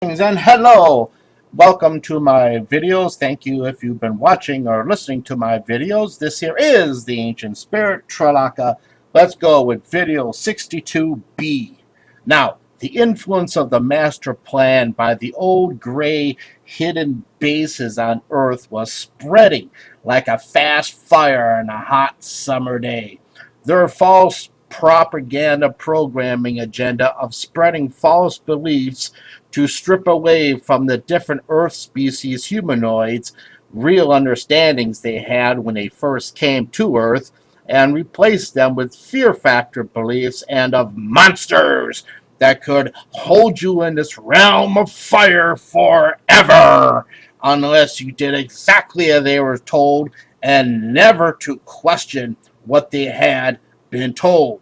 And hello, welcome to my videos. Thank you if you've been watching or listening to my videos. This here is the Ancient Spirit, Tralaka. Let's go with video 62b. Now, the influence of the master plan by the old gray hidden bases on Earth was spreading like a fast fire on a hot summer day. Their false propaganda programming agenda of spreading false beliefs to strip away from the different Earth species humanoids real understandings they had when they first came to Earth and replace them with fear factor beliefs and of monsters that could hold you in this realm of fire forever unless you did exactly as they were told and never to question what they had been told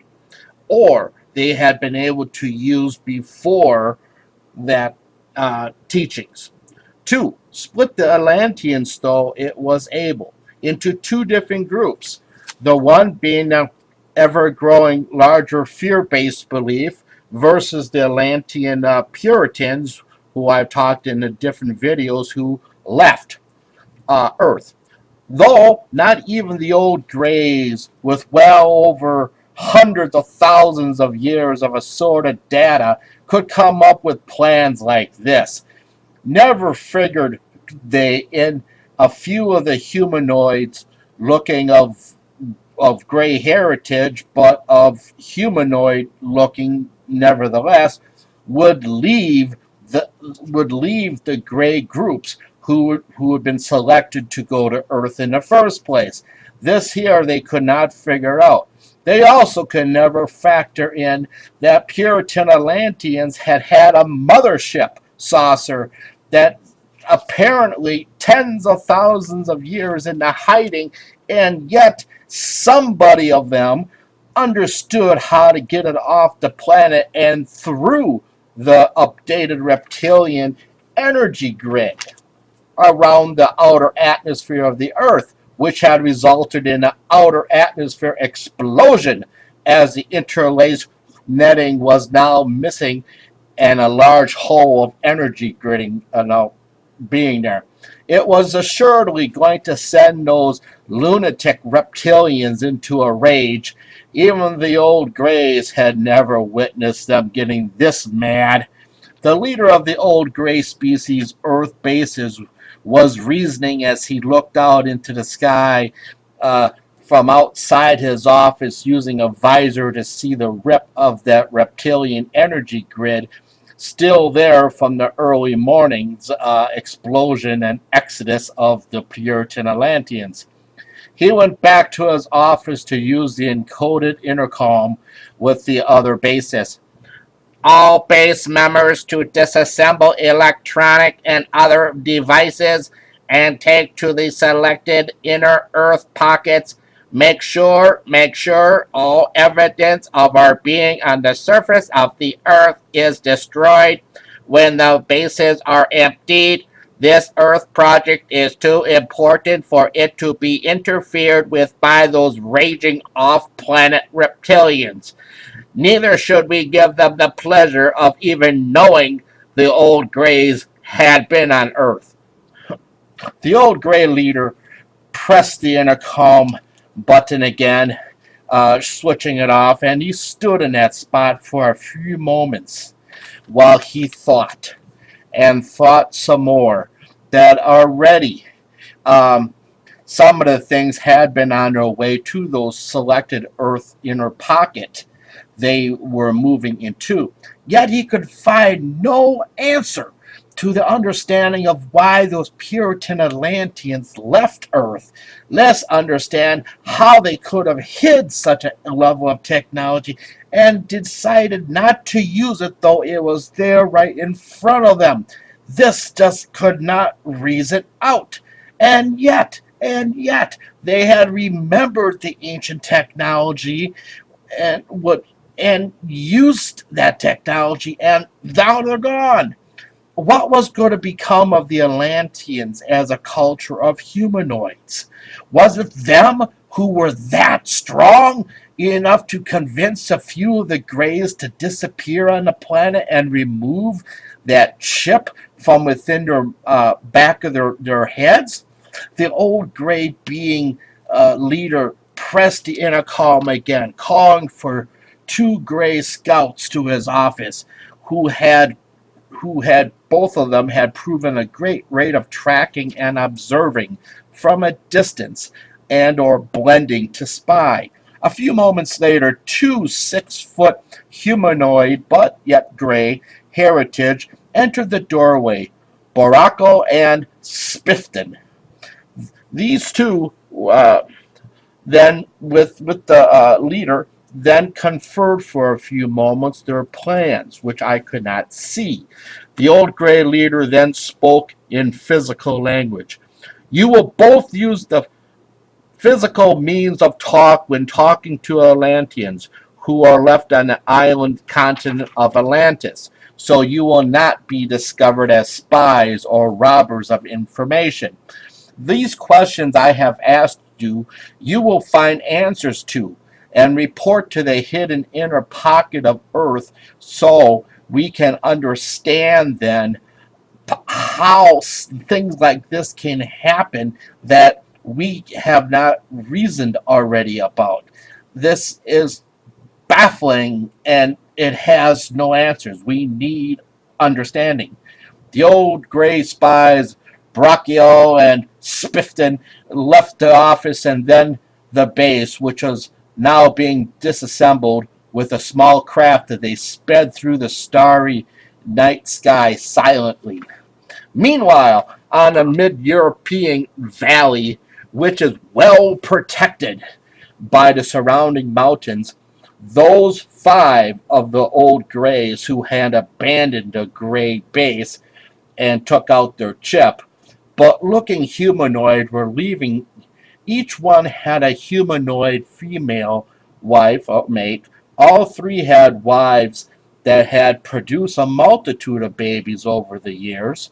or they had been able to use before that teachings. To split the Atlanteans, though, it was able into two different groups. The one being an ever-growing larger fear-based belief versus the Atlantean Puritans, who I've talked in the different videos, who left Earth. Though not even the old Greys, with well over hundreds of thousands of years of assorted data, could come up with plans like this. Never figured they in a few of the humanoids looking of gray heritage, but of humanoid looking nevertheless, would leave the gray groups who had been selected to go to Earth in the first place. This here they could not figure out. They also could never factor in that Puritan Atlanteans had had a mothership saucer that apparently tens of thousands of years into hiding, and yet somebody of them understood how to get it off the planet and through the updated reptilian energy grid around the outer atmosphere of the Earth, which had resulted in an outer atmosphere explosion as the interlaced netting was now missing and a large hole of energy gridding now being there. It was assuredly going to send those lunatic reptilians into a rage. Even the old Greys had never witnessed them getting this mad. The leader of the old Grey species Earth bases was reasoning as he looked out into the sky from outside his office using a visor to see the rip of that reptilian energy grid still there from the early morning's explosion and exodus of the Puritan Atlanteans. He went back to his office to use the encoded intercom with the other bases. All base members to disassemble electronic and other devices and take to the selected inner Earth pockets. Make sure all evidence of our being on the surface of the Earth is destroyed. When the bases are emptied, this Earth project is too important for it to be interfered with by those raging off-planet reptilians. Neither should we give them the pleasure of even knowing the old Greys had been on Earth. The old Grey leader pressed the intercom button again, switching it off, and he stood in that spot for a few moments while he thought and thought some more that already some of the things had been on their way to those selected Earth inner pocket they were moving into. Yet he could find no answer to the understanding of why those Puritan Atlanteans left Earth. Let's understand how they could have hid such a level of technology and decided not to use it, though it was there right in front of them. This just could not reason out. And yet, they had remembered the ancient technology and used that technology, and now they're gone. What was going to become of the Atlanteans as a culture of humanoids? Was it them who were that strong enough to convince a few of the Greys to disappear on the planet and remove that chip from within their back of their heads. The old gray being leader pressed the intercom again, calling for two gray scouts to his office, who had both of them had proven a great rate of tracking and observing from a distance and or blending to spy. A few moments later, two 6-foot humanoid but yet gray heritage entered the doorway, Boracco and Spifton. These two then with the leader then conferred for a few moments their plans, which I could not see. The old gray leader then spoke in physical language. You will both use the physical means of talk when talking to Atlanteans who are left on the island continent of Atlantis, so you will not be discovered as spies or robbers of information. These questions I have asked you, you will find answers to, and report to the hidden inner pocket of Earth so we can understand then how things like this can happen that we have not reasoned already about. This is baffling and it has no answers. We need understanding. The old gray spies, Brachio and Spifton, left the office and then the base, which was now being disassembled with a small craft that they sped through the starry night sky silently. Meanwhile, on a mid-European valley, which is well protected by the surrounding mountains, those 5 of the old grays who had abandoned the gray base and took out their chip, but looking humanoid were leaving. Each one had a humanoid female wife or mate. All 3 had wives that had produced a multitude of babies over the years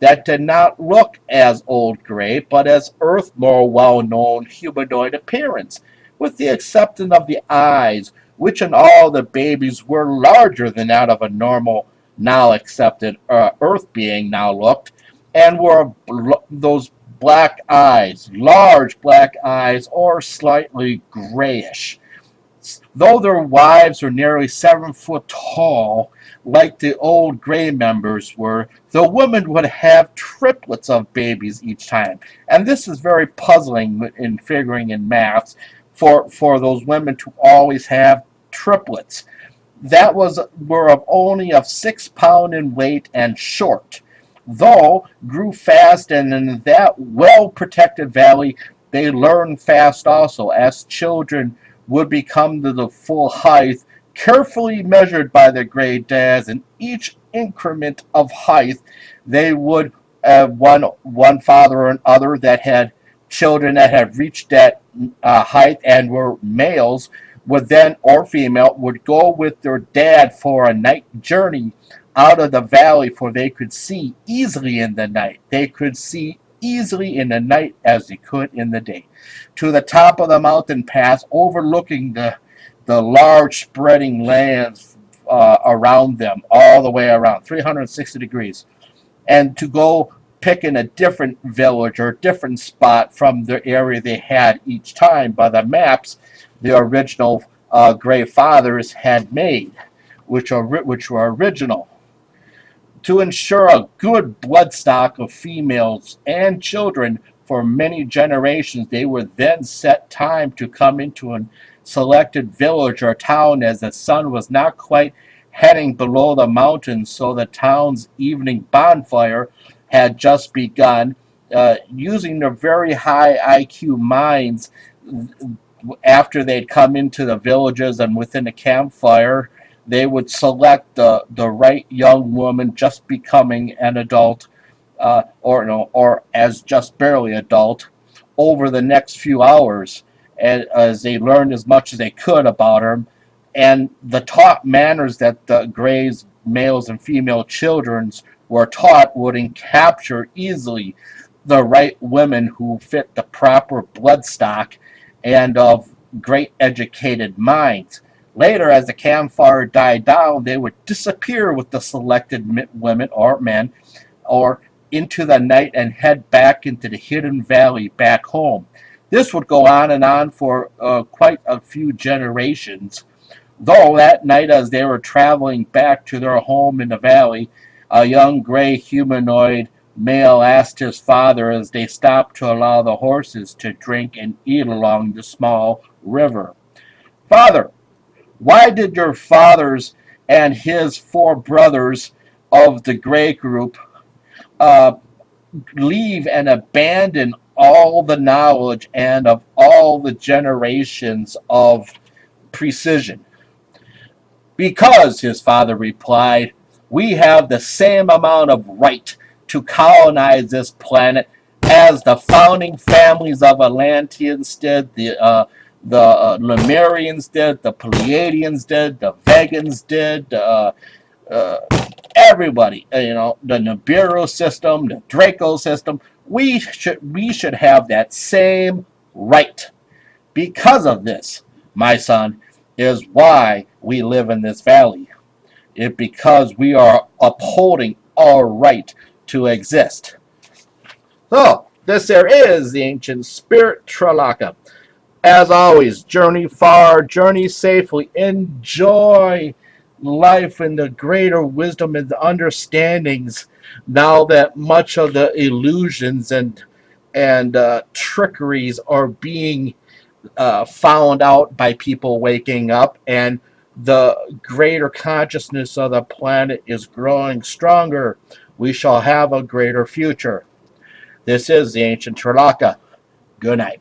that did not look as old gray, but as Earth more well-known humanoid appearance, with the exception of the eyes, which in all the babies were larger than that of a normal, now accepted Earth being now looked, and were those black eyes, large black eyes, or slightly grayish. Though their wives were nearly 7 foot tall, like the old gray members were, the women would have triplets of babies each time. And this is very puzzling in figuring in maths for those women to always have triplets. That were of only of 6 pounds in weight and short, though grew fast, and in that well-protected valley they learned fast also, as children would become to the full height, carefully measured by their great dads, and each increment of height they would one father or another that had children that had reached that height and were males would then, or female, would go with their dad for a night journey out of the valley, for they could see easily in the night. They could see easily in the night as they could in the day, to the top of the mountain pass overlooking the large spreading lands around them, all the way around 360 degrees, and to go pick in a different village or different spot from the area they had each time by the maps the original Gray Fathers had made, which were original. To ensure a good bloodstock of females and children for many generations, they would then set time to come into a selected village or town as the sun was not quite heading below the mountains, so the town's evening bonfire had just begun. Using their very high IQ minds, after they'd come into the villages and within the campfire, they would select the right young woman just becoming an adult, or as just barely adult, over the next few hours, as they learned as much as they could about her, and the taught manners that the Greys, males and female childrens, were taught would capture easily the right women who fit the proper bloodstock and of great educated minds. Later, as the campfire died down, they would disappear with the selected women or men or into the night and head back into the hidden valley back home. This would go on and on for quite a few generations. Though that night, as they were traveling back to their home in the valley, a young gray humanoid male asked his father as they stopped to allow the horses to drink and eat along the small river, "Father, why did your fathers and his four brothers of the gray group uh, leave and abandon all the knowledge and of all the generations of precision?" "Because," his father replied, "we have the same amount of right to colonize this planet as the founding families of Atlanteans did, the Lemurians did, the Pleiadians did, the Vegans did, uh, everybody, the Nibiru system, the Draco system. We should have that same right. Because of this, my son, is why we live in this valley. It because we are upholding our right to exist." So, this there is the ancient spirit Tralaka. As always, journey far, journey safely, enjoy life and the greater wisdom and the understandings now that much of the illusions and trickeries are being found out by people waking up, and the greater consciousness of the planet is growing stronger. We shall have a greater future. This is the ancient Tralaka. Good night.